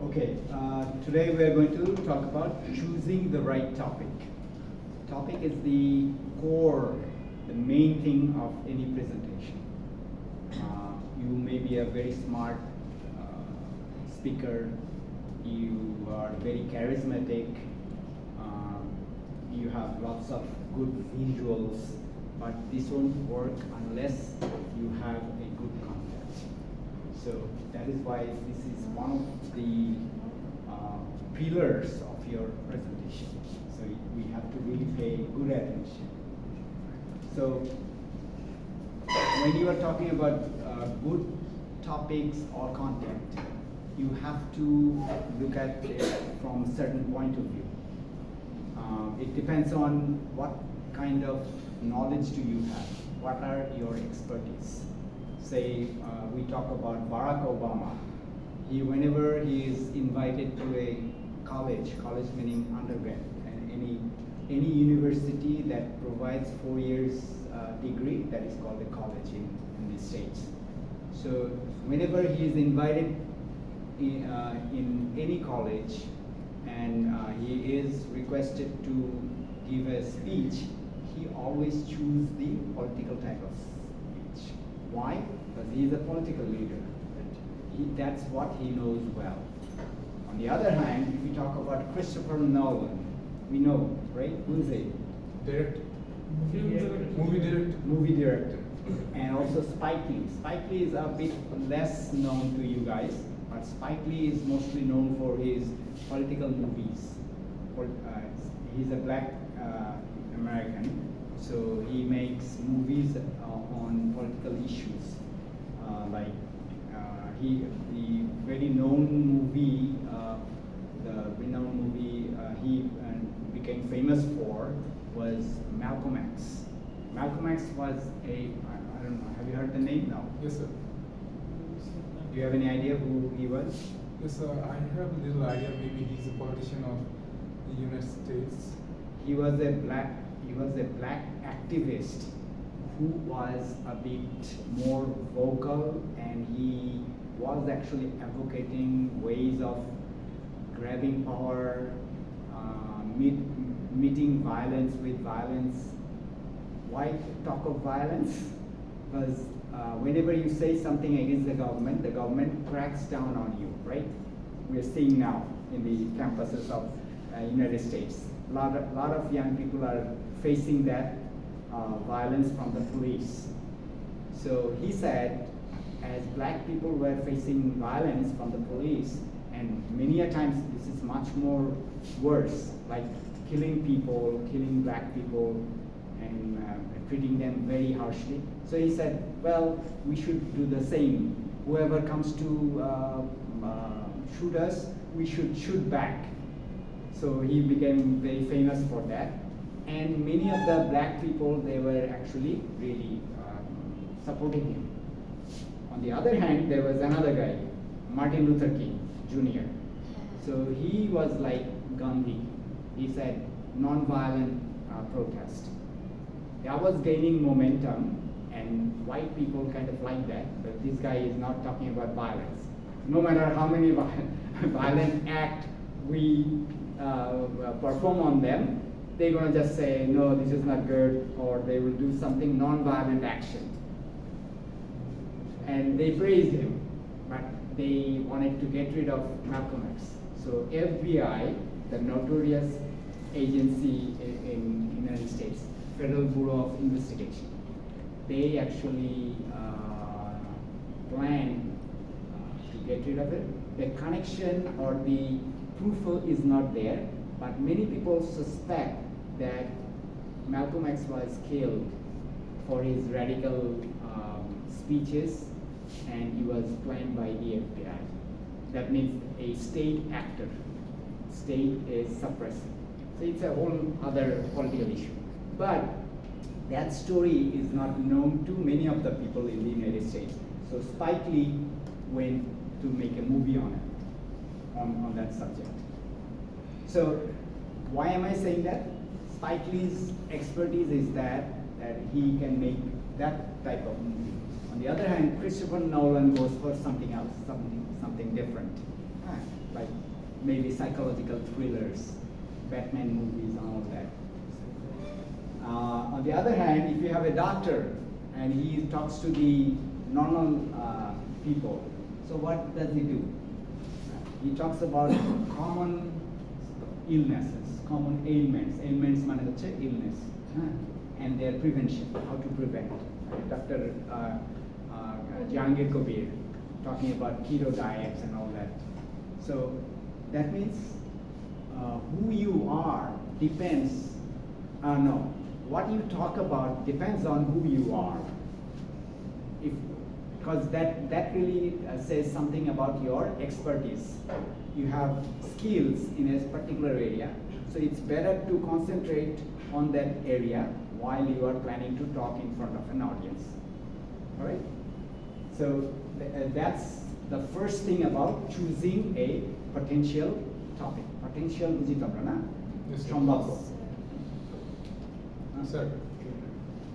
Okay, today we are going to talk about choosing the right topic. Topic is the core, the main thing of any presentation. You may be a very smart speaker, you are very charismatic, you have lots of good visuals, but this won't work unless you have a good content. So that is why this is one of the pillars of your presentation. So we have to really pay good attention. So when you are talking about good topics or content, you have to look at it from a certain point of view. It depends on what kind of knowledge do you have, what are your expertise. Say we talk about Barack Obama. Whenever he is invited to a college meaning undergrad, and any university that provides 4 years degree, that is called a college in the States. So whenever he is invited in any college and he is requested to give a speech, he always chooses the political type of speech. Why? Because he is a political leader. That's what he knows well. On the other hand, if we talk about Christopher Nolan, we know, right? Who is he? Director. Movie director. And also Spike Lee. Spike Lee is a bit less known to you guys, but Spike Lee is mostly known for his political movies. He's a black American, so he makes movies on political issues. The very known movie, the renowned movie he became famous for was Malcolm X. Malcolm X was I don't know, have you heard the name now? Yes, sir. Do you have any idea who he was? Yes, sir. I have a little idea. Maybe he's a politician of the United States. He was a black activist who was a bit more vocal, and he was actually advocating ways of grabbing power, meeting violence with violence. Why talk of violence? Because whenever you say something against the government cracks down on you, right? We're seeing now in the campuses of United States. A lot of young people are facing that violence from the police. So he said, as black people were facing violence from the police, and many a times this is much more worse, like killing people, killing black people, and treating them very harshly. So he said, well, we should do the same. Whoever comes to shoot us, we should shoot back. So he became very famous for that. And many of the black people, they were actually really supporting him. On the other hand, there was another guy, Martin Luther King Jr. So he was like Gandhi. He said, non-violent protest. That was gaining momentum, and white people kind of like that, but this guy is not talking about violence. No matter how many violent acts we perform on them, they're going to just say, no, this is not good, or they will do something non-violent action. And they praised him, but they wanted to get rid of Malcolm X. So FBI, the notorious agency in the United States, Federal Bureau of Investigation, they actually planned to get rid of it. The connection or the proof is not there, but many people suspect that Malcolm X was killed for his radical speeches, and he was planned by the FBI. That means a state actor. State is suppressing. So it's a whole other political issue. But that story is not known to many of the people in the United States. So Spike Lee went to make a movie on it, on that subject. So why am I saying that? Spike Lee's expertise is that he can make that type of movie. On the other hand, Christopher Nolan goes for something else, something different. like maybe psychological thrillers, Batman movies, and all that. On the other hand, if you have a doctor and he talks to the normal people, so what does he do? He talks about common illnesses, common ailments. Ailments মানে হচ্ছে illness, and their prevention, how to prevent. Dr. Jahangir Kabir talking about keto diets and all that. So that means who you are depends, no, what you talk about depends on who you are. Because that really says something about your expertise. You have skills in a particular area, so it's better to concentrate on that area while you are planning to talk in front of an audience. All right? So that's the first thing about choosing a potential topic. Potential বুঝি তো আমরা না? Yes, sir. সম্ভাব্য। Sir,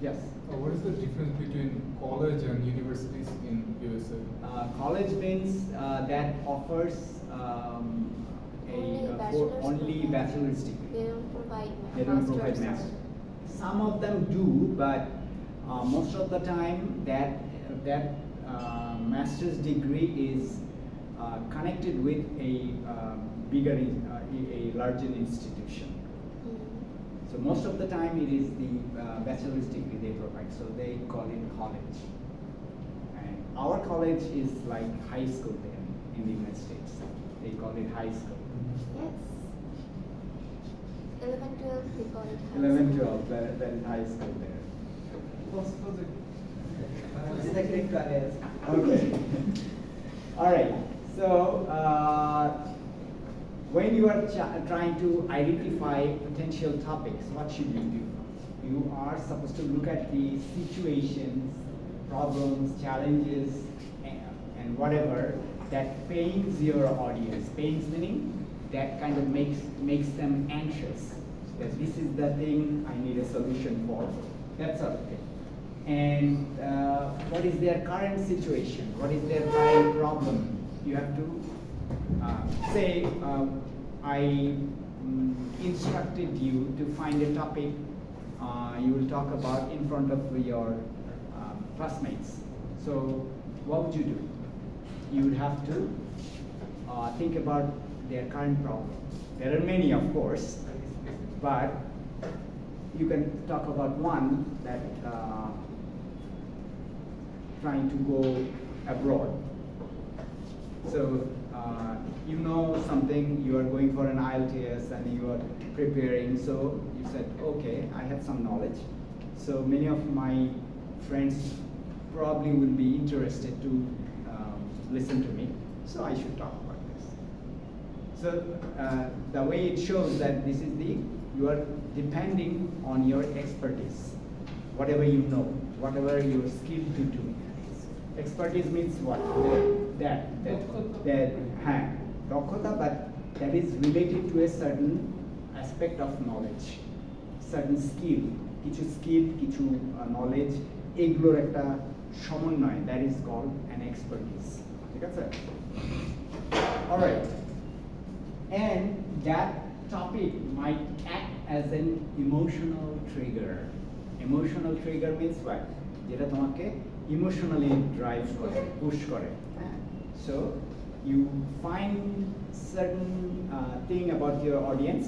Yes. what is the difference between college and universities in USA? College means that offers only bachelor's degree. They don't provide They don't provide master's. master. Some of them do, but most of the time that master's degree is connected with a bigger, a larger institution. So most of the time it is the bachelor's degree they provide, so they call it college. And our college is like high school there in the United States. They call it high school. Yes. 11, 12, they call it high 11, school. 12, that is high school there. Okay. All right. So when you are trying to identify potential topics, what should you do? You are supposed to look at the situations, problems, challenges, and whatever that pains your audience. Pains meaning that kind of makes them anxious. That this is the thing I need a solution for. That sort of thing. And what is their current situation? What is their current problem? You have to say, I instructed you to find a topic you will talk about in front of your classmates. So what would you do? You would have to think about their current problem. There are many, of course, but you can talk about one that trying to go abroad. So you know something, you are going for an IELTS and you are preparing, so you said, okay, I have some knowledge. So many of my friends probably will be interested to listen to me, so I should talk about this. So the way it shows that this is you are depending on your expertise, whatever you know, whatever you're skilled to do. Expertise means what? That দক্ষতা, but that is related to a certain aspect of knowledge, certain skill, কিছু knowledge, এগুলোর একটা সমন্বয়, that is called an expertise. ঠিক আছে? All right. And that topic might act as an emotional trigger. Emotional trigger means what? যেটা তোমাকে emotionally drive করে, push করে. So you find certain thing about your audience,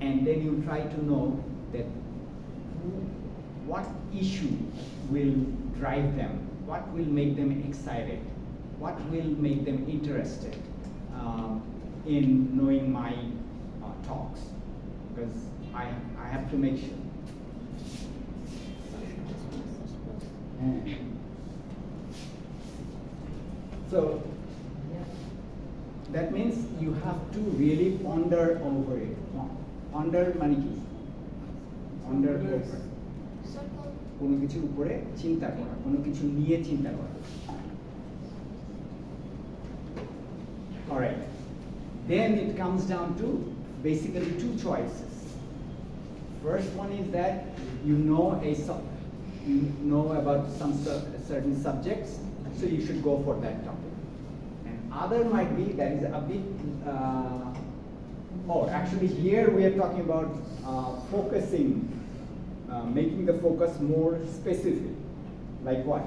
and then you try to know that what issue will drive them, what will make them excited, what will make them interested in knowing my talks, because I have to make sure. So that means you have to really ponder over it. Ponder মানে কি? Ponder over. কোনো কিছুর উপরে চিন্তা করা, কোনো কিছু নিয়ে চিন্তা করা। All right. Then it comes down to basically two choices. First one is that you know about some certain subjects, so you should go for that topic. And other might be that is a bit, or actually here we are talking about focusing, making the focus more specific. Like what?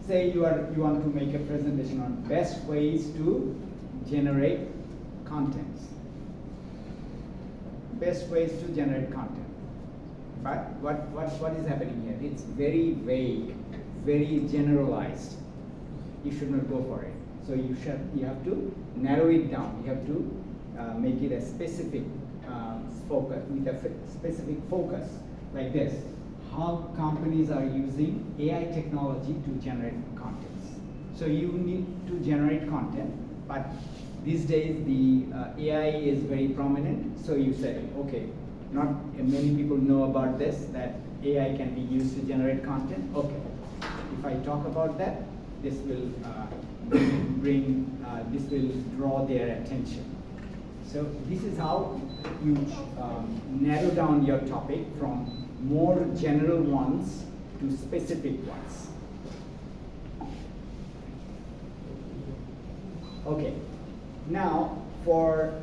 Say you want to make a presentation on best ways to generate content. Best ways to generate content. But what is happening here? It's very vague, very generalized. You should not go for it. So you have to narrow it down. You have to make it a specific focus, with a specific focus, like this. How companies are using AI technology to generate contents. So you need to generate content, but these days the AI is very prominent. So you say, okay, not many people know about this, that AI can be used to generate content. Okay, if I talk about that, this will this will draw their attention. So this is how you narrow down your topic from more general ones to specific ones. Okay, now for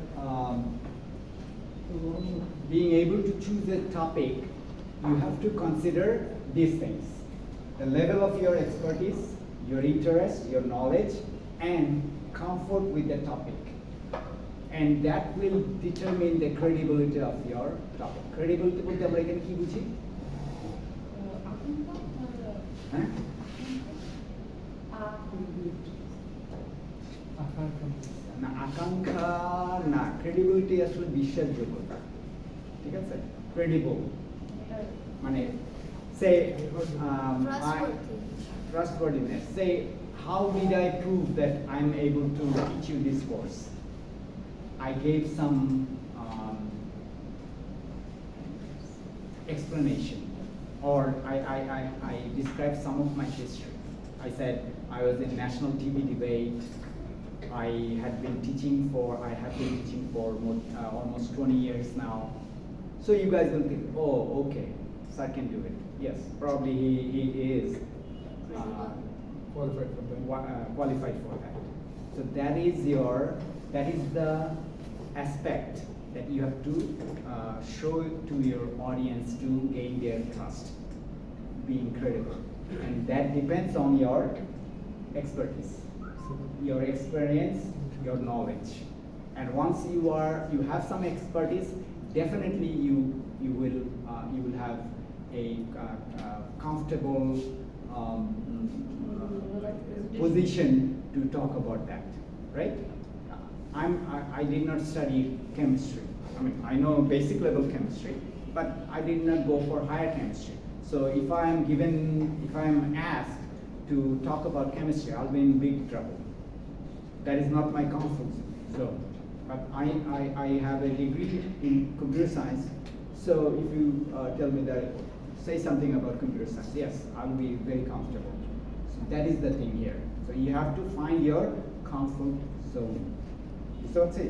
being able to choose a topic, you have to consider these things: the level of your expertise, your interest, your knowledge, and comfort with the topic. And that will determine the credibility of your topic. Credibility বলতে আমরা এখানে কি বুঝি? হ্যাঁ? না, আকাঙ্ক্ষা না, credibility আসলে বিশ্বাসযোগ্যতা। ঠিক আছে? Credible মানে say trustworthiness. Say, how did I prove that I'm able to teach you this course? I gave some explanation, or I described some of my history. I said I was in national TV debate. I have been teaching for almost 20 years now. So you guys will think, oh, okay, sir can do it. Yes, probably he is qualified for that. So that is the aspect that you have to show to your audience to gain their trust, being credible, and that depends on your expertise, your experience, your knowledge. And once you have some expertise, definitely you will have a comfortable position to talk about that, right? I did not study chemistry. I mean, I know basic level chemistry, but I did not go for higher chemistry. So if I am asked to talk about chemistry, I'll be in big trouble. That is not my comfort zone. But I have a degree in computer science. So if you tell me that, say something about computer science, yes, I'll be very comfortable. So that is the thing here. So you have to find your comfort zone. বুঝতে পারছি?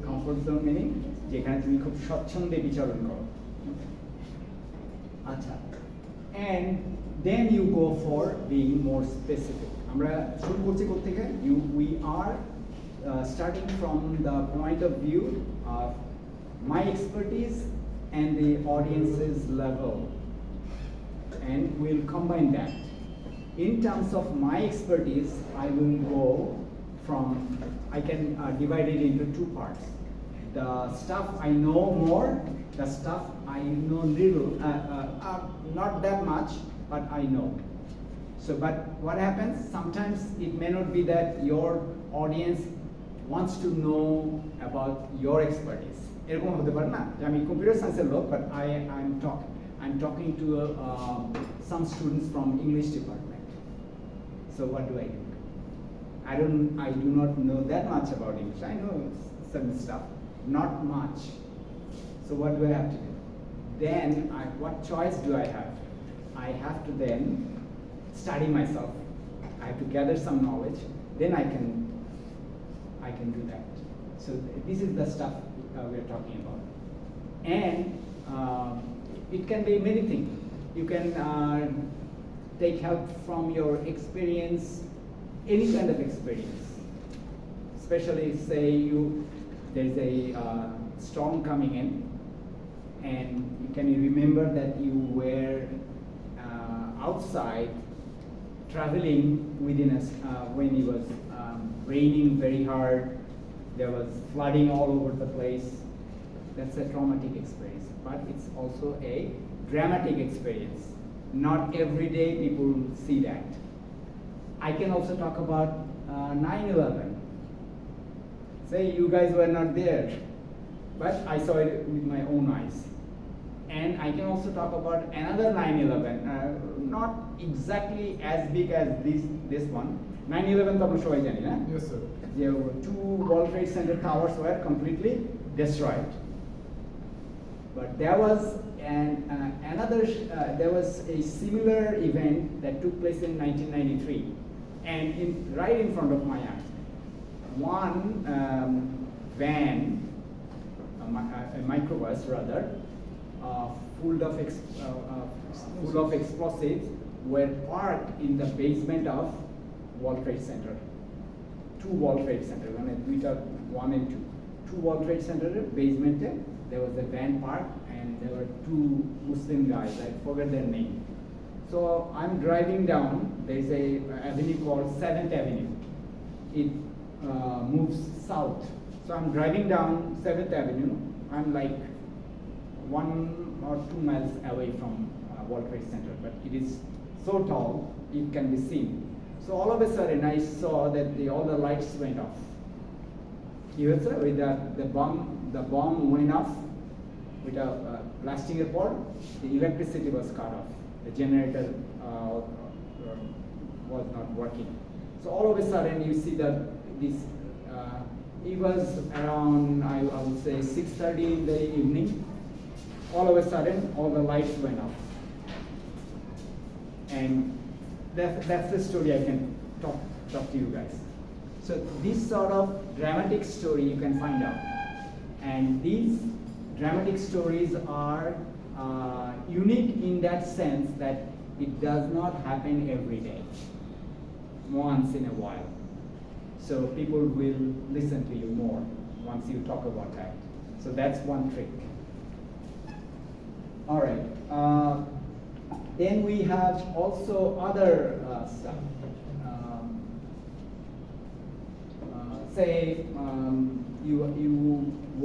Comfort zone meaning যেখানে তুমি খুব স্বচ্ছন্দে বিচরণ করো। আচ্ছা, and then you go for being more specific. আমরা শুরু করছি কোথা থেকে? We are starting from the point of view of my expertise and the audience's level, and we'll combine that. In terms of my expertise, I will go from, I can divide it into two parts. The stuff I know more, the stuff I know little, not that much, but I know. So, but what happens? Sometimes it may not be that your audience wants to know about your expertise. এরকম হতে পারে না যে আমি computer সায়েন্সের লোক, but I'm talking to some students from English department. So what do? I do not know that much about English. I know some stuff, not much. So what do I have to do? Then what choice do I have? I have to then study myself. I have to gather some knowledge. Then I can do that. So this is the stuff we are talking about. And it can be many things. You can take help from your experience, any kind of experience. especially say there's a storm coming in, and can you remember that you were outside traveling when it was raining very hard, there was flooding all over the place. That's a traumatic experience, but it's also a dramatic experience. Not every day people see that. I can also talk about 9/11. Say you guys were not there, but I saw it with my own eyes. And I can also talk about another 9/11, not exactly as big as this one. 9/11 তো আমরা সবাই জানি না? Yes, sir. There were 2 World Trade Center towers were completely destroyed. But there was there was a similar event that took place in 1993, and right in front of my eyes, one van, a microbus rather, full of explosives, were parked in the basement of World Trade Center. 2 World Trade Center, one and two. 2 World Trade Center basement. There was a van park, and there were 2 Muslim guys. I forget their name. So I'm driving down. There's a avenue called 7th Avenue. It moves south. So I'm driving down 7th Avenue. I'm like 1 or 2 miles away from World Trade Center, but it is so tall it can be seen. So all of a sudden I saw that all the lights went off. You heard, sir, with the bomb went off with a blasting report. The electricity was cut off. The generator was not working. So all of a sudden you see that this. It was around I would say 6:30 in the evening. All of a sudden all the lights went off, and that's the story I can talk to you guys. So this sort of dramatic story you can find out, and these dramatic stories are unique in that sense that it does not happen every day, once in a while. So people will listen to you more once you talk about that. So that's one trick. All right. Then we have also other stuff. Say you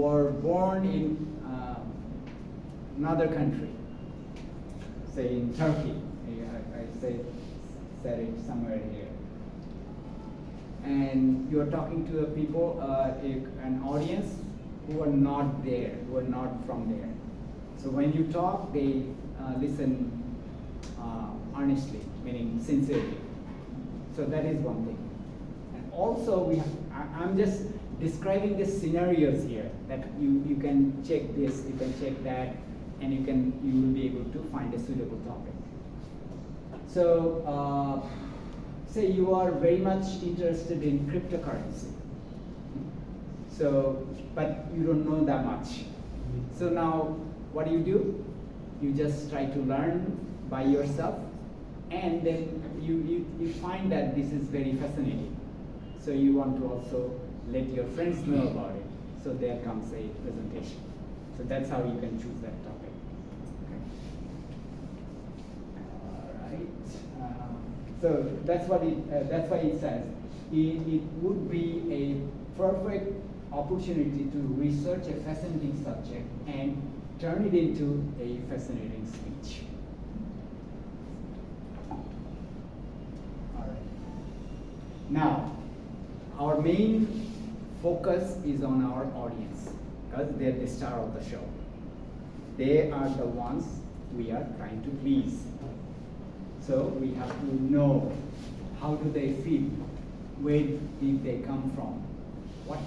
were born in another country, say in Turkey. I said it somewhere here. And you are talking to a people, an audience who are not there, who are not from there. So when you talk, they listen earnestly, meaning sincerely. So that is one thing. And also I'm just describing the scenarios here that you can check this, you can check that, and you will be able to find a suitable topic. So say you are very much interested in cryptocurrency. So, but you don't know that much. So now what do? You just try to learn by yourself, and then you find that this is very fascinating. So you want to also let your friends know about it. So there comes a presentation. So that's how you can choose that topic. Okay. All right. So that's why it says it would be a perfect opportunity to research a fascinating subject and turn it into a fascinating speech. All right. Now, our main focus is on our audience because they're the star of the show. They are the ones we are trying to please. So we have to know how do they feel, where did they come from, what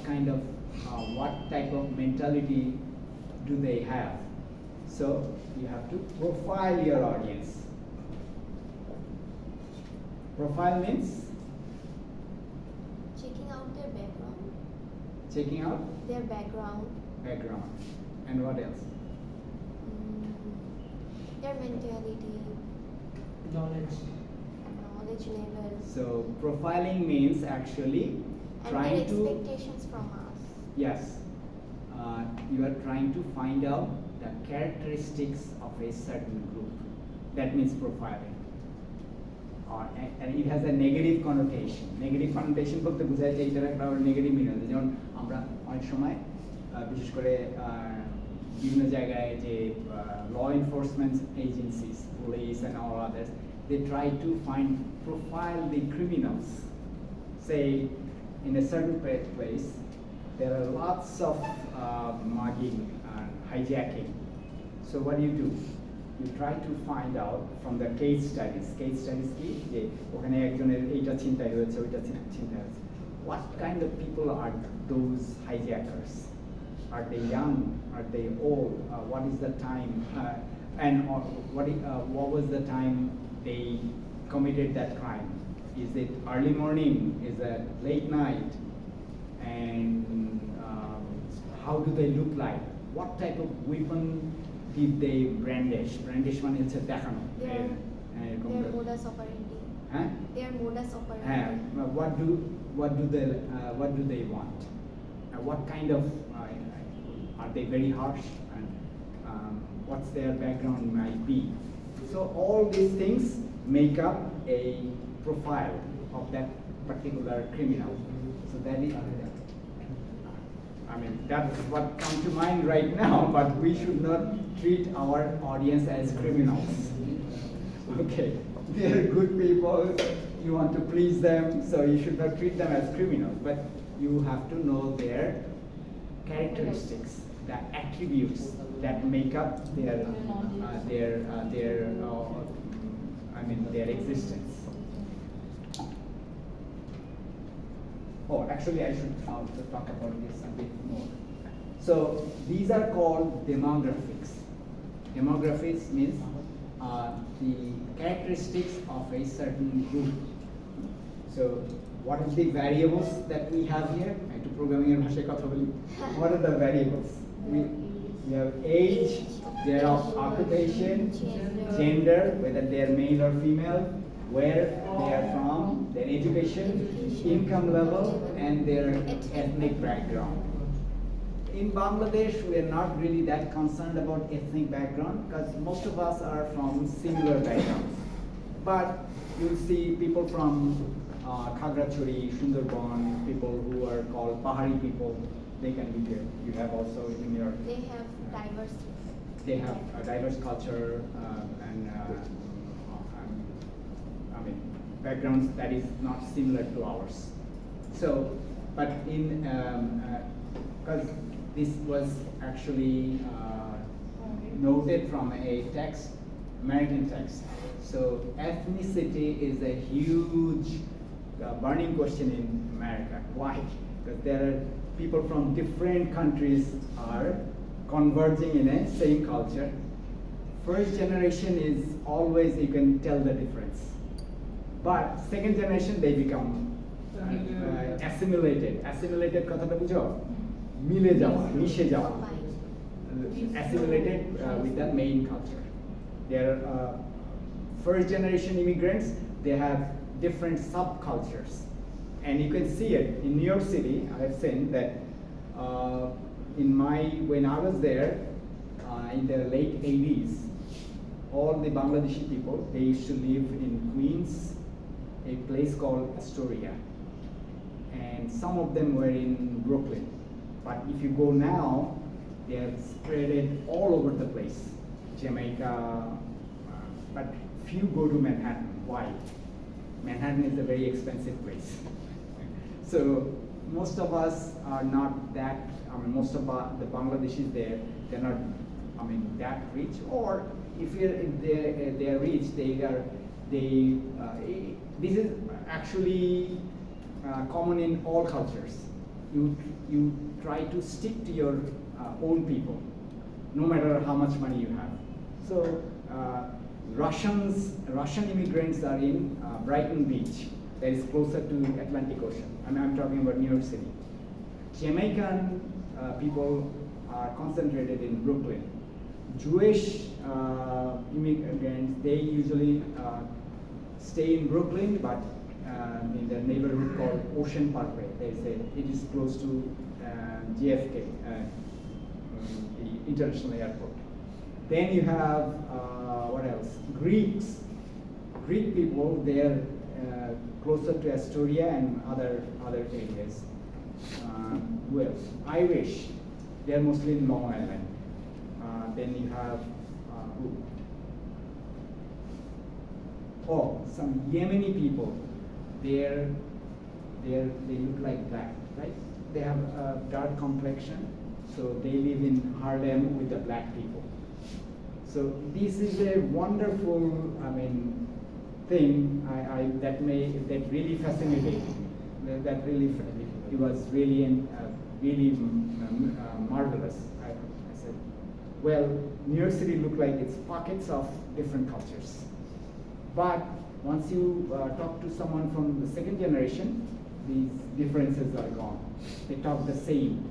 type of mentality do they have. So you have to profile your audience. Profile means Checking out their background. checking out Their background. And what else? Their mentality. Knowledge. Knowledge level. So profiling means actually And trying their to, expectations from us. yes, you are trying to find out the characteristics of a certain group. That means profiling. And it has a negative connotation. Negative connotation বলতে বোঝায় যে এটার একটা negative meaning আছে। যেমন আমরা অনেক সময় বিশেষ করে বিভিন্ন জায়গায় যে law enforcement agencies, police and all others, they try to profile the criminals. Say in a certain place there are lots of mugging and hijacking. So what do? You try to find out from the case studies. Case studies কি যে ওখানে একজনের এইটা ছিনতাই হয়েছে ওইটা ছিনতাই হয়েছে. What kind of people are those hijackers? Are they young? Are they old? What is the time? And what was the time they committed that crime? Is it early morning? Is it late night? And how do they look like? What type of weapon did they brandish? Brandish মানে হচ্ছে দেখানো। Their modus operandi. Huh? Their modus operandi. What do they want? What kind of are they very harsh? And what's their background might be? So all these things make up a profile of that particular criminal. So that is. I mean, that's what comes to mind right now, but we should not treat our audience as criminals. Okay, they're good people, you want to please them, so you should not treat them as criminals, but you have to know their characteristics, the attributes that make up their existence. Oh, actually, I should also talk about this a bit more. So these are called demographics. Demographics means the characteristics of a certain group. So what are the variables that we have here? একটু programming এর ভাষায় কথা বলি। What are the variables? We have age, their occupation, gender, whether they are male or female, where they are from, their education, income level, and their ethnic background. In Bangladesh, we are not really that concerned about ethnic background because most of us are from similar backgrounds. But you'll see people from Khagrachuri, Sundarban, people who are called Pahari people, they can be here. You have also in your... They have diverse. They have a diverse culture and backgrounds that is not similar to ours. So, but in, because this was actually noted from a text, American text. So ethnicity is a huge burning question in America. Why? Because there are people from different countries are converging in a same culture. First generation is always, you can tell the difference. But second generation, they become assimilated. Assimilated কথাটা বুঝো? মিলে যাওয়া, মিশে যাওয়া. Assimilated with the main culture. They're first generation immigrants, they have different subcultures. And you can see it in New York City. I have seen that when I was there in the late 80s, all the Bangladeshi people, they used to live in Queens, a place called Astoria. And some of them were in Brooklyn. But if you go now, they are spread all over the place. Jamaica, but few go to Manhattan. Why? Manhattan is a very expensive place. So most of us are not that, most of the Bangladeshis there, they're not, that rich. Or if they are rich, this is actually common in all cultures. You try to stick to your own people, no matter how much money you have. So Russian immigrants are in Brighton Beach, that is closer to Atlantic Ocean. I'm talking about New York City. Jamaican people are concentrated in Brooklyn. Jewish immigrants, they usually stay in Brooklyn, but in the neighborhood called Ocean Parkway. It is close to JFK, the international airport. Then you have what else? Greek people. They're closer to Astoria and other areas. Who else? Irish. They're mostly in Long Island. Then you have who? Oh, some Yemeni people. They look like black, right? They have a dark complexion, so they live in Harlem with the black people. So this is a wonderful, thing. That really fascinated me. It was really marvelous. I said, well, New York City looked like it's pockets of different cultures. But once you talk to someone from the second generation, these differences are gone. They talk the same.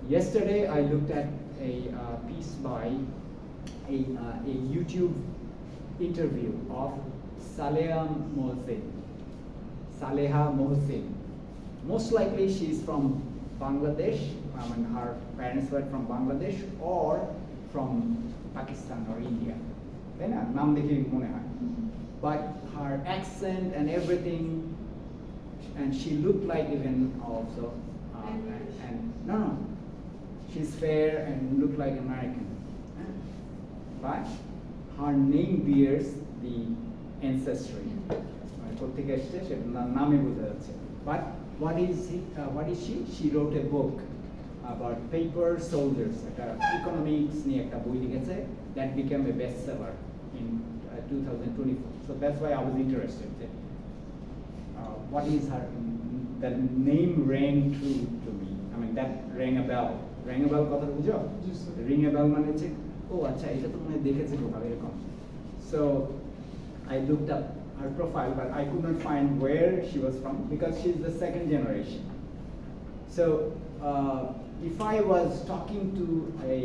Yesterday, I looked at a piece by a YouTube interview of Saleha Mohsin. Most likely she's from Bangladesh. Her parents were from Bangladesh or from Pakistan or India. But her accent and everything, and she looked like even also, no, she's fair and looked like American. But her name bears the ancestry. But what is she? She wrote a book about paper soldiers, economics that became a bestseller in 2024. So that's why I was interested. What is her? The name rang true to me. That rang a bell. Rang a bell, কথা বুঝো? Ring a bell মানে হচ্ছে আচ্ছা এটা তো মনে দেখেছি কোথাও এরকম. So I looked up her profile, but I could not find where she was from because she's the second generation. So if I was talking to a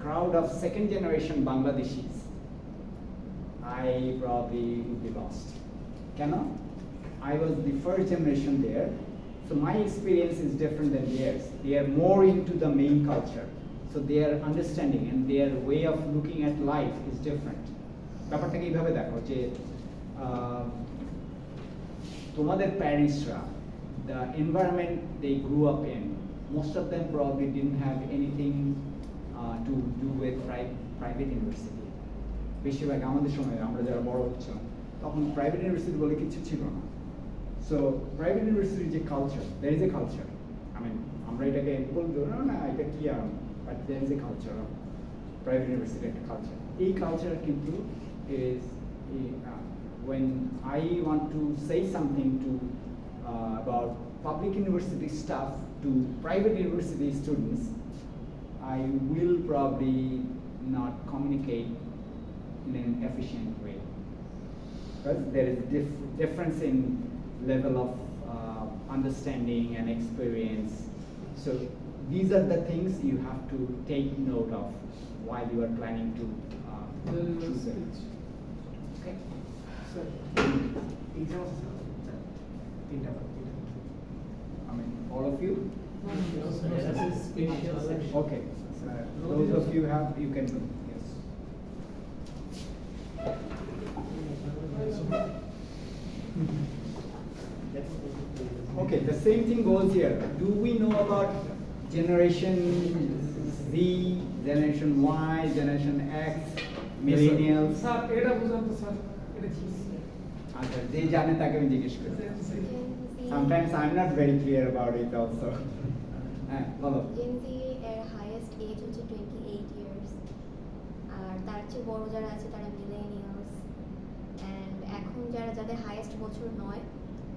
crowd of second generation Bangladeshis, I probably would be lost. I was the first generation there, so my experience is different than theirs. They are more into the main culture, so their understanding and their way of looking at life is different. ব্যাপারটাকে এইভাবে দেখো যে তোমাদের প্যারেন্টসরা, the environment they grew up in, most of them probably didn't have anything to do with private university. বেশিরভাগ আমাদের সময় আমরা যারা বড় হচ্ছিলাম তখন প্রাইভেট ইউনিভার্সিটি বলে কিছু ছিল না। সো প্রাইভেট ইউনিভার্সিটির যে culture, there is a culture. আমরা এটাকে বলবো না এটা কি, but there is a culture of private university, একটা কালচার। এই কালচার কিন্তু is when I want to say something to about public university stuff to private university students, I will probably not communicate in an efficient way because there is difference in level of understanding and experience. So these are the things you have to take note of while you are planning to choose it. Okay. So all of you? Okay. So those of you have, you can go. Yes. Okay, the same thing goes here. Do we know about Generation Z, Generation Y, Generation X, Millennials? They জানে তাকে আমি জিজ্ঞেস করি। Sometimes I'm not very clear about it also. বলো। Gen Z এর highest age হচ্ছে 28 years, আর তার চেয়ে বড় যারা আছে তারা millennials, and এখন যাদের highest বছর 9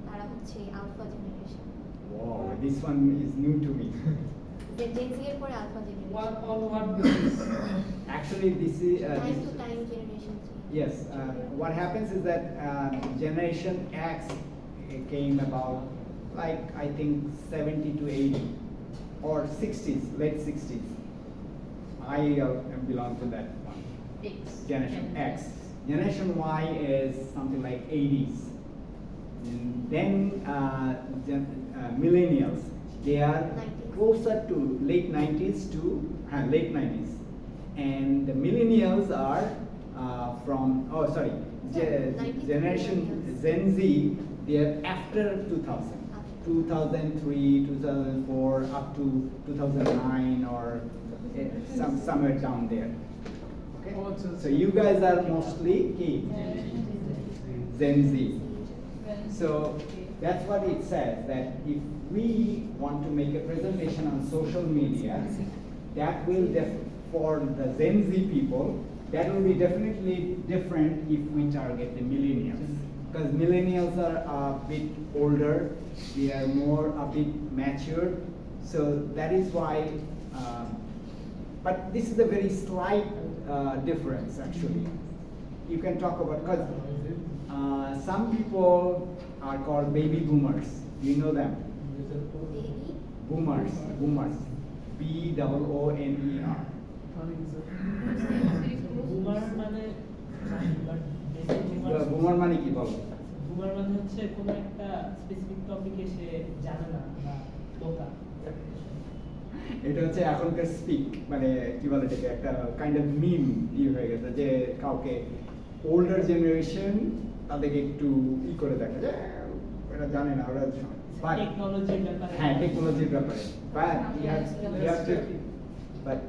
তারা হচ্ছে alpha generation. Wow, this one is new to me. Gen Z এর পরে alpha generation. What this is? Actually, this is Time to time generation. yes. What happens is that Generation X came about, like I think 70 to 80 or 60s, late 60s. I belong to that one. Generation X. Generation Y is something like 80s. And then millennials, they are 90s. closer to late 90s to late 90s. And the millennials are generation millennials. Gen Z, they are after 2000. 2003, 2004, up to 2009 or somewhere down there. Okay? So you guys are mostly Gen Z. So that's what it says, that if we want to make a presentation on social media, that will for the Gen Z people, that will be definitely different if we target the millennials. Because millennials are a bit older, they are a bit mature, so that is why, but this is a very slight difference actually. You can talk about, because some people are called baby boomers. You know them? Baby? Boomers. B-O-O-N-E-R. বুমার মানে বুমার মানে কি বলো? বুমার মানে হচ্ছে কোনো একটা specific টপিকে সে জানে না বা বোকা। এটা হচ্ছে এখনকার স্পিক, মানে কি বলে এটাকে, একটা কাইন্ড অফ মিম হয়ে গেছে, যে কাউকে ওল্ডার জেনারেশন তাদেরকে একটু করে দেখা যায়, ওরা জানে না, ওরা টেকনোলজির ব্যাপারে। হ্যাঁ, টেকনোলজির ব্যাপারে। But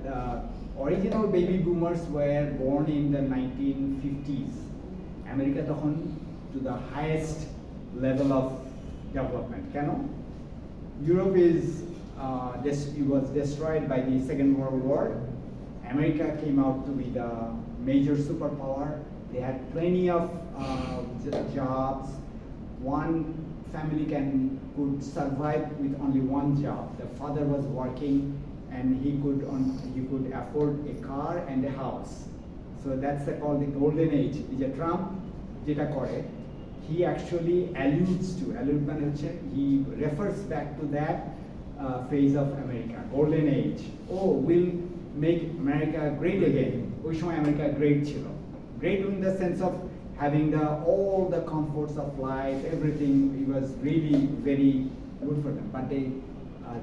original baby boomers were born in the 1950s. America তখন to the highest level of development. কেন? Europe was destroyed by the Second World War. America came out to be the major superpower. They had plenty of jobs. One family could survive with only one job. The father was working, and he could afford a car and a house. So that's called the golden age. যে Trump যেটা করে, he actually allude মানে হচ্ছে, he refers back to that phase of America, golden age. Oh, we'll make America great again. ওই সময় America great ছিল. Great in the sense of having all the comforts of life, everything. It was really very good for them. But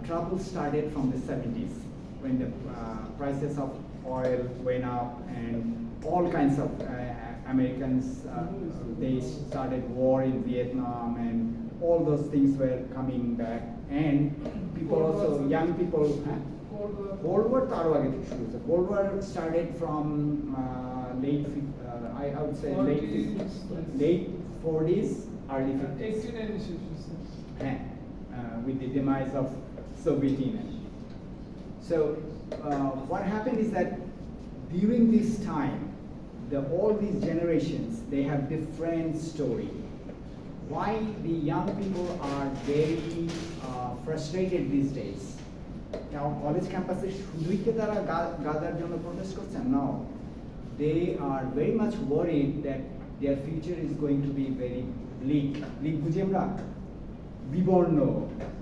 trouble started from the 70s when the prices of oil went up and all kinds of Americans, they started war in Vietnam and all those things were coming back, and people also, young people, Cold War Cold War started from I would say late 40s, early 50s. With the demise of Soviet Union. So what happened is that during this time, all these generations, they have different story. Why the young people are very frustrated these days? Now, college campuses শুধুই কি তারা গাজার জন্য protest করছেন? No, they are very much worried that their future is going to be very bleak. Bleak বুঝি আমরা? বিবর্ণ,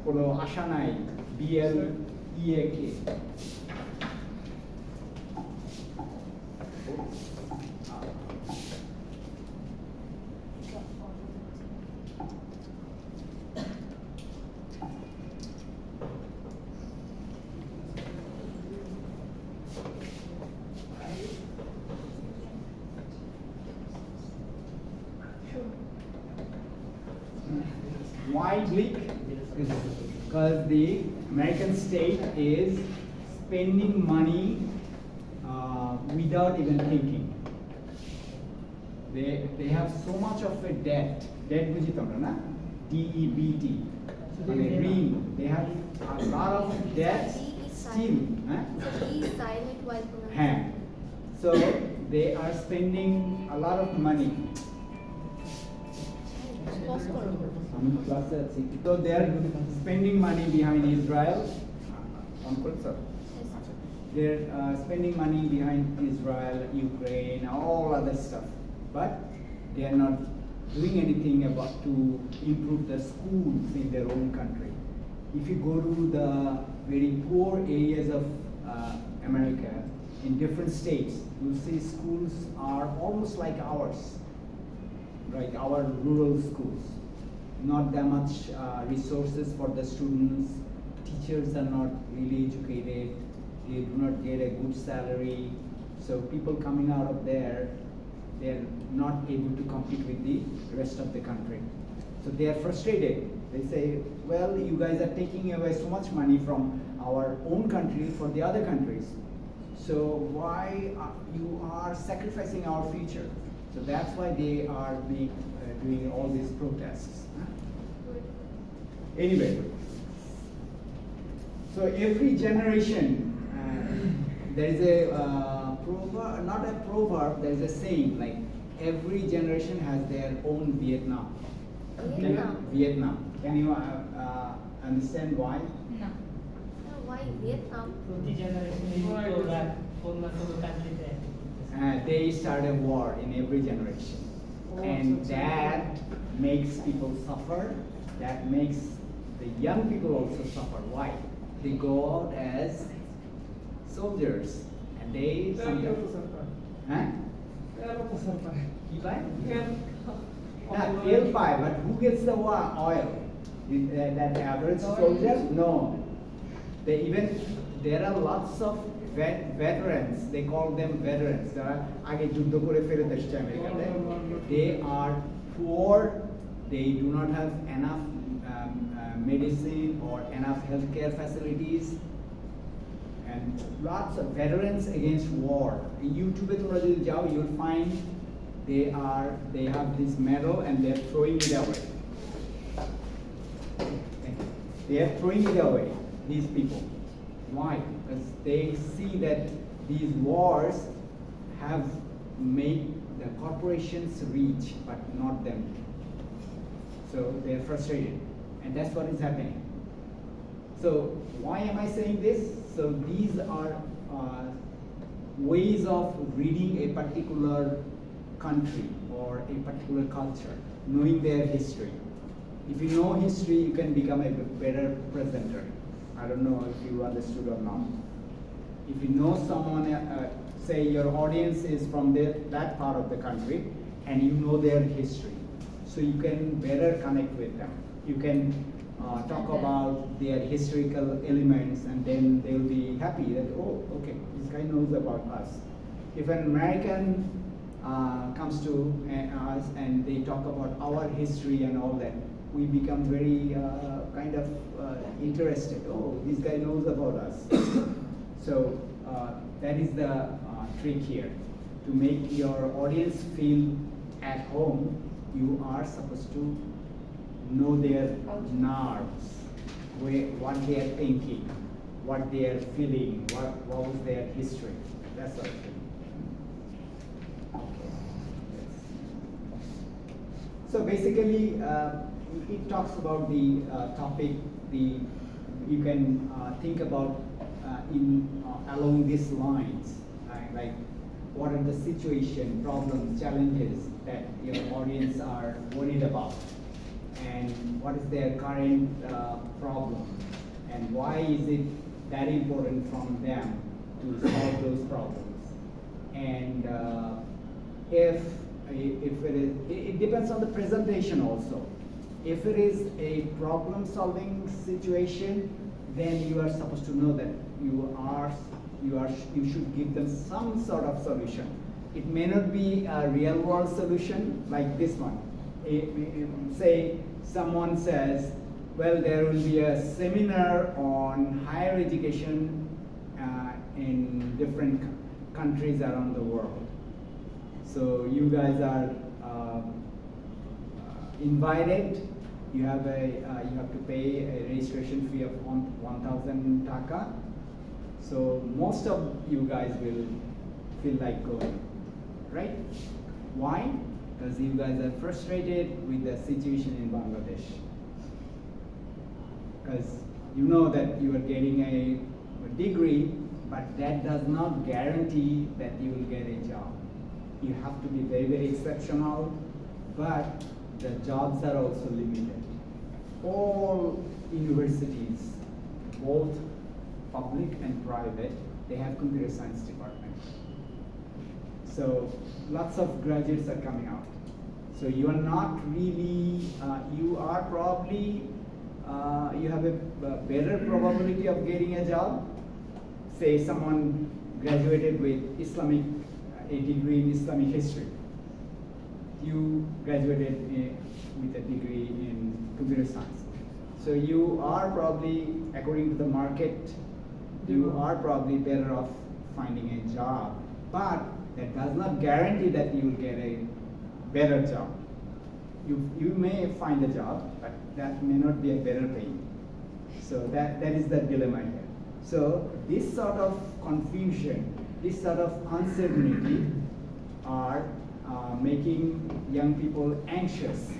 কোনো আশা নাই, BLEAK. Why bleak? Because the American state is spending money without even thinking. They have so much of a debt. Debt বুঝি তোমরা না? DEBT. মানে ঋণ. They have a lot of debt still. So be silent while pronouncing. হ্যাঁ. So they are spending a lot of money. So they are spending money behind Israel. They're spending money behind Israel, Ukraine, all other stuff. But they are not doing anything to improve the schools in their own country. If you go to the very poor areas of America, in different states, you'll see schools are almost like ours, like our rural schools. not that much resources for the students. Teachers are not really educated. They do not get a good salary. So people coming out of there, they're not able to compete with the rest of the country. So they are frustrated. They say, well, you guys are taking away so much money from our own country for the other countries. So why you are sacrificing our future? So that's why they are doing all these protests. Anyway, so every generation, there is a proverb, not a proverb, there is a saying, like every generation has their own Vietnam. Vietnam. Can you understand why? No. Why Vietnam? প্রতি জেনারেশনে ওরা কোন না কোন কান্ট্রিতে They start a war in every generation. And that makes people suffer. That makes the young people also suffer. Why? They go out as soldiers. And they sometimes... Huh? They'll buy, but who gets the oil? That average soldier? No. There are lots of veterans. They call them veterans. They are poor. They do not have enough medicine or enough healthcare facilities. And lots of veterans against war. YouTube, you'll find they have this medal and they're throwing it away. They are throwing it away, these people. Why? Because they see that these wars have made the corporations rich, but not them. So they're frustrated. And that's what is happening. So why am I saying this? So these are ways of reading a particular country or a particular culture, knowing their history. If you know history, you can become a better presenter. I don't know if you understood or not. If you know someone, say your audience is from that part of the country, and you know their history, so you can better connect with them. You can talk about their historical elements, and then they'll be happy that, oh, okay, this guy knows about us. If an American comes to us and they talk about our history and all that, we become very kind of interested. Oh, this guy knows about us. So that is the trick here. To make your audience feel at home, you are supposed to know their nerves, what they are thinking, what they are feeling, what was their history. That's sort of thing. So basically, it talks about the topic. You can think about along these lines, like what are the situation, problems, challenges that your audience are worried about, and what is their current problem, and why is it that important from them to solve those problems, and if it depends on the presentation also. If it is a problem-solving situation, then you are supposed to know that you should give them some sort of solution. It may not be a real-world solution like this one. Say someone says, well, there will be a seminar on higher education in different countries around the world. So you guys are invited. You have to pay a registration fee of 1,000 taka. So most of you guys will feel like going, right? Why? Because you guys are frustrated with the situation in Bangladesh. Because you know that you are getting a degree, but that does not guarantee that you will get a job. You have to be very, very exceptional, but the jobs are also limited. All universities, both public and private, they have computer science department. So lots of graduates are coming out. So you are not really, you are probably, you have a better probability of getting a job. Say someone graduated with a degree in Islamic history. You graduated with a degree in computer science. So you are probably, according to the market, you are probably better off finding a job. But that does not guarantee that you will get a better job. You may find a job, but that may not be a better paying. So that is the dilemma here. So this sort of confusion, this sort of uncertainty are making young people anxious.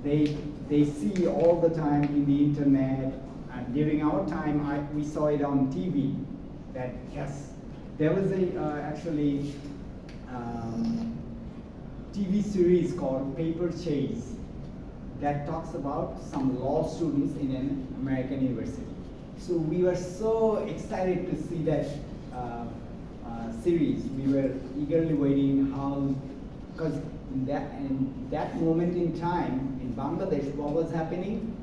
They see all the time in the internet, and during our time, we saw it on TV, that yes, there was actually TV series called Paper Chase that talks about some law students in an American university. So we were so excited to see that series. We were eagerly waiting because in that moment in time in Bangladesh, what was happening?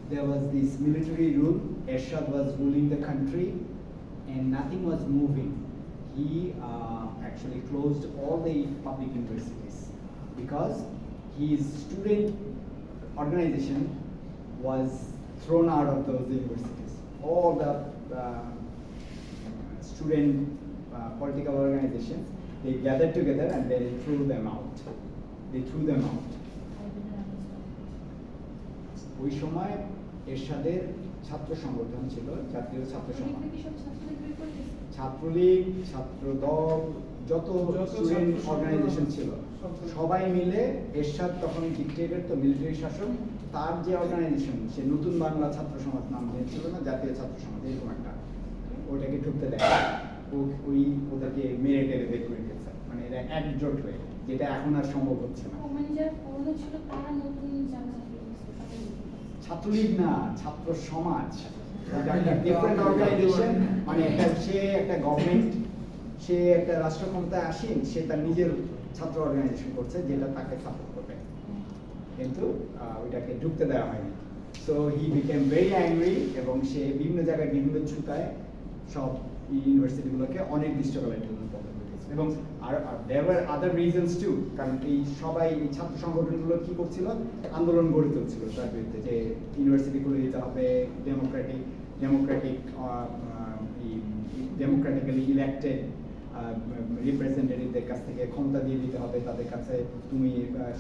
There was this military rule. Ershad was ruling the country, and nothing was moving. He actually closed all the public universities because his student organization was thrown out of those universities. All the student political organizations, they gathered together and they threw them out. ওই সময় এরশাদের ছাত্র সংগঠন ছিল, জাতীয় ছাত্র সংগঠন, ছাত্রলীগ, ছাত্রদল, যত স্টুডেন্ট অর্গানাইজেশন ছিল, সবাই মিলে এরশাদ তখন ডিক্টেটর, তো মিলিটারি শাসক, তার যে অর্গানাইজেশন, সে নতুন বাংলা ছাত্র সমাজ নাম ছিল না, জাতীয় ছাত্র সমাজ, এরকম একটা, ওটাকে ঢুকতে দেয়, ওদেরকে মেরে টেরে বের করে দিয়েছে, মানে এরা একজোট হয়ে, যেটা এখন আর সম্ভব হচ্ছে না। ছাত্রলীগ না, ছাত্র সমাজ, ডিফারেন্ট অর্গানাইজেশন, মানে সে একটা গভর্নমেন্ট, সে একটা রাষ্ট্র ক্ষমতায় আসেন, সে তার নিজের ছাত্র অর্গানাইজেশন করছে যেটা তাকে সাপোর্ট করবে, কিন্তু ওইটাকে ঢুকতে দেওয়া হয়নি। So he became very angry, এবং সে বিভিন্ন জায়গায় বিভিন্ন ছুতায় সব ইউনিভার্সিটিগুলোকে অনির্দিষ্টকালের জন্য বন্ধ করে দিয়েছে। এবং আর there were other reasons too, কারণ এই সবাই এই ছাত্র সংগঠনগুলো কি করছিল, আন্দোলন গড়ে তুলছিল তার বিরুদ্ধে, যে ইউনিভার্সিটি খুলে দিতে হবে, ডেমোক্রেটিক্যালি ইলেক্টেড রিপ্রেজেন্টেটিভদের কাছ থেকে ক্ষমতা দিয়ে দিতে হবে, তাদের কাছে তুমি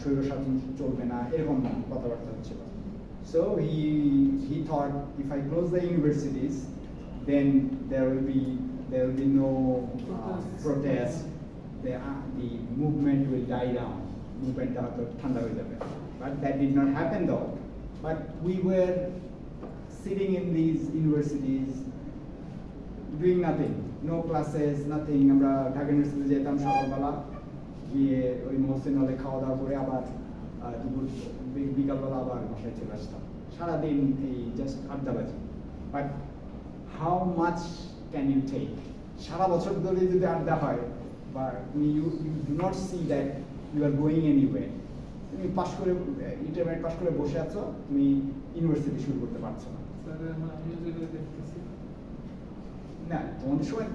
স্বৈরশাসন চলবে না, এরকম কথাবার্তা হচ্ছিল। So he thought, if I close the universities, then there will be no protest. The movement will die down. Movement thanda hoye jabe. But that did not happen though. But we were sitting in these universities, doing nothing, no classes, nothing. আমরা ঢাকা ইউনিভার্সিটিতে যেতাম সকালবেলা, গিয়ে ওই মহসিন হলে খাওয়া দাওয়া করে আবার দুপুর বিকালবেলা আবার বাসায় চলে আসতাম, সারাদিন এই জাস্ট আড্ডাবাজি। But how much can you take? সারা বছর ধরে যদি আড্ডা হয়, বা you do not see that you are going anywhere. তুমি পাশ করে, ইন্টারমিডিয়েট পাশ করে বসে আছো, তুমি ইউনিভার্সিটি শুরু করতে পারছো না। না, তোমাদের সময়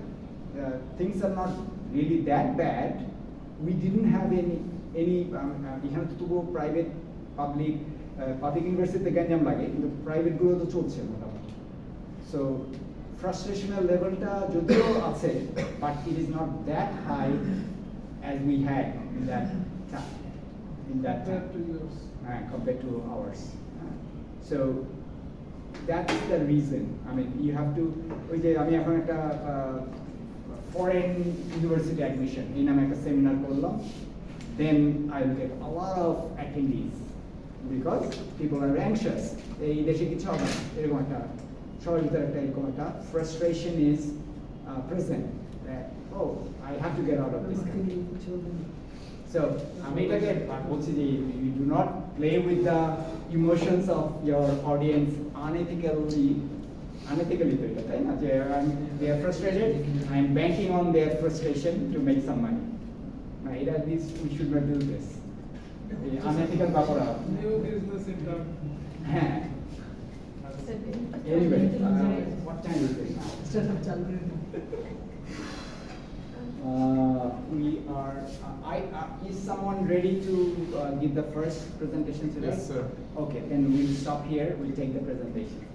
things are not really that bad. We didn't have any এখানে তো তবুও প্রাইভেট পাবলিক ইউনিভার্সিটিতে গ্যাঞ্জাম লাগে, কিন্তু প্রাইভেট গুলো তো চলছে মোটামুটি। সো ফ্রাস্ট্রেশনের লেভেলটা যদিও আছে, but it is not that high as we had in that compared to ours. So that's the reason. I mean, you have to, ওই যে আমি এখন একটা foreign university admission এই নামে একটা সেমিনার করলাম, then I will get a lot of attendees because people are anxious. এই দেশে কিছু হবে না, এরকম একটা সবার ভিতরে একটা এরকম একটা frustration is present that oh I have to get out of this country. So আমি এটাকে বলছি যে you do not play with the emotions of your audience unethically তো এটা, তাই না? যে they are frustrated, I am banking on their frustration to make some money. Right? At least we should not do this. এই unethical ব্যাপারটা New business in the anyway what time is it now we are is someone ready to give the first presentation today? Yes, sir. Okay, then we'll stop here, we'll take the presentation.